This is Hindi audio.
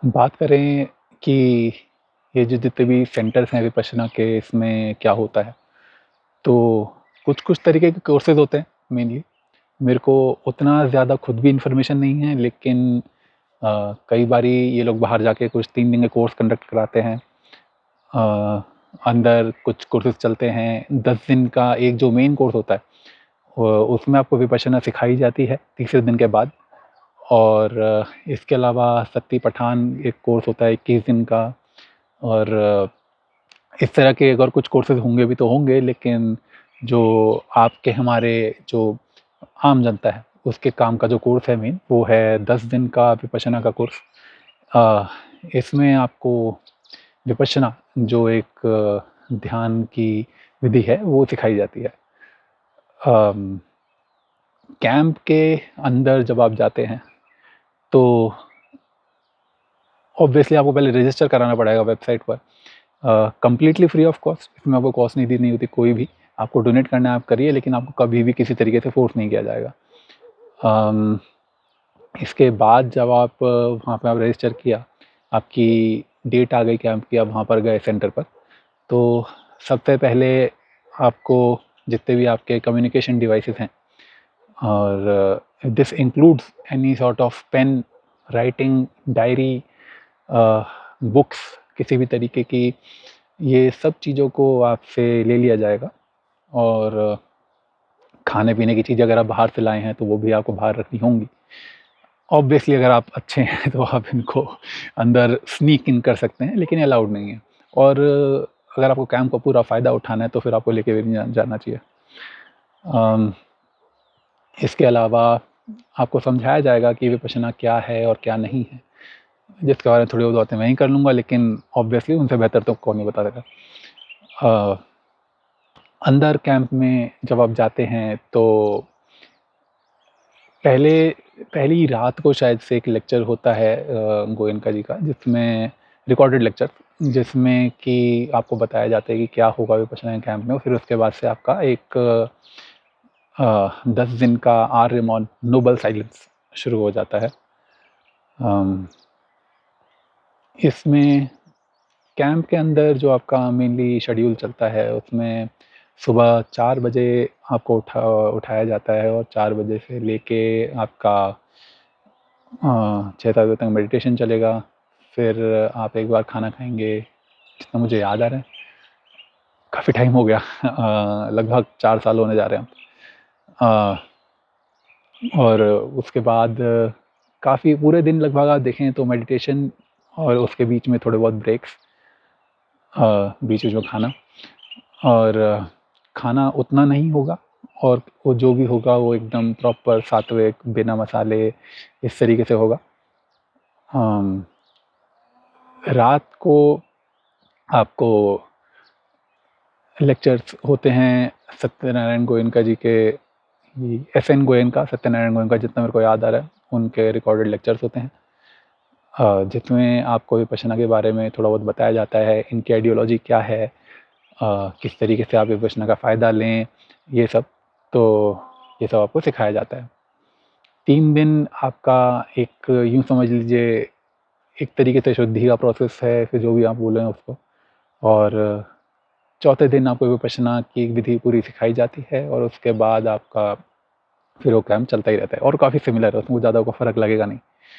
बात करें कि ये जो जितने भी सेंटर्स हैं विपश्यना के, इसमें क्या होता है, तो कुछ-कुछ तरीके के कोर्सेज़ होते हैं मेनली। मेरे को उतना ज़्यादा खुद भी इन्फॉर्मेशन नहीं है, लेकिन कई बारी ये लोग बाहर जाके कुछ 3 दिन के कोर्स कंडक्ट कराते हैं। अ, अंदर कुछ कोर्सेज़ चलते हैं, 10 दिन का एक जो मेन कोर्स होता है, उसमें आपको विपश्यना सिखाई जाती है तीसरे दिन के बाद। और इसके अलावा सत्ती पठान एक कोर्स होता है 21 दिन का। और इस तरह के अगर कुछ कोर्सेज़ होंगे भी तो होंगे, लेकिन जो आपके हमारे जो आम जनता है, उसके काम का जो कोर्स है मेन, वो है 10 दिन का विपश्यना का कोर्स। अ, इसमें आपको विपश्यना जो एक ध्यान की विधि है, वो सिखाई जाती है। अम, कैंप के अंदर जब आप जाते हैं, तो ऑब्वियसली आपको पहले रजिस्टर कराना पड़ेगा वेबसाइट पर। कंप्लीटली फ्री ऑफ कॉस्ट, इसमें आपको कॉस्ट नहीं देनी होती कोई भी। आपको डोनेट करना है आप करिए, लेकिन आपको कभी भी किसी तरीके से फ़ोर्स नहीं किया जाएगा। अम, इसके बाद जब आप वहाँ पे आप रजिस्टर किया, आपकी डेट आ गई कैंप की, आप वहाँ पर गए सेंटर पर, तो सबसे पहले आपको जितने भी आपके कम्युनिकेशन डिवाइसेज़ हैं, और this includes any sort of pen, writing, diary, books, किसी भी तरीके की, ये सब चीज़ों को आपसे ले लिया जाएगा। और खाने-पीने की चीज़ें अगर आप बाहर से लाए हैं, तो वो भी आपको बाहर रखनी होंगी। ऑब्वियसली अगर आप अच्छे हैं तो आप इनको अंदर स्नीक इन कर सकते हैं, लेकिन अलाउड नहीं है। और अगर आपको कैंप का पूरा फ़ायदा उठाना है, तो फिर आपको लेके भी नहीं जाना चाहिए। अम, इसके अलावा आपको समझाया जाएगा कि विपश्यना क्या है और क्या नहीं है, जिसके बारे में थोड़ी बहुत बातें मैं ही कर लूँगा, लेकिन ऑब्वियसली उनसे बेहतर तो कौन ही बता देगा। अ, अंदर कैंप में जब आप जाते हैं, तो पहले पहली रात को शायद से एक लेक्चर होता है गोयनका जी का, जिसमें रिकॉर्डेड लेक्चर, जिसमें कि आपको बताया जाता है कि क्या होगा विपश्यना कैंप में। और फिर उसके बाद से आपका एक 10 दिन का आर्य मौन, नोबल साइलेंस शुरू हो जाता है। अम, इसमें कैंप के अंदर जो आपका मेनली शेड्यूल चलता है, उसमें सुबह 4 बजे आपको उठाया जाता है, और 4 बजे से लेके आपका 6-7 बजे तक मेडिटेशन चलेगा। फिर आप एक बार खाना खाएँगे, जितना मुझे याद आ रहा है, काफ़ी टाइम हो गया, लगभग 4 साल होने जा रहे हैं अब। और उसके बाद काफ़ी पूरे दिन लगभग आप देखें तो मेडिटेशन, और उसके बीच में थोड़े बहुत ब्रेक्स, बीच-बीच में खाना। और खाना उतना नहीं होगा, और वो जो भी होगा वो एकदम प्रॉपर सात्विक, बिना मसाले, इस तरीके से होगा। अम, रात को आपको लेक्चर्स होते हैं सत्यनारायण गोयनका जी के, एसएन गोयनका, सत्यनारायण गोयनका, जितना मेरे को याद आ रहा है, उनके रिकॉर्डेड लेक्चर्स होते हैं, जिसमें आपको विपश्यना के बारे में थोड़ा बहुत बताया जाता है, इनकी आइडियोलॉजी क्या है, किस तरीके से आप विपश्यना का फ़ायदा लें, ये सब। तो ये सब आपको सिखाया जाता है। 3 दिन आपका एक यूँ समझ लीजिए एक तरीके से शुद्धि का प्रोसेस है, फिर जो भी आप बोलें उसको। और चौथे दिन आपको विपश्यना की विधि पूरी सिखाई जाती है, और उसके बाद आपका फिर वो कैंप चलता ही रहता है, और काफ़ी सिमिलर है, उसमें ज़्यादा आपको फ़र्क लगेगा नहीं।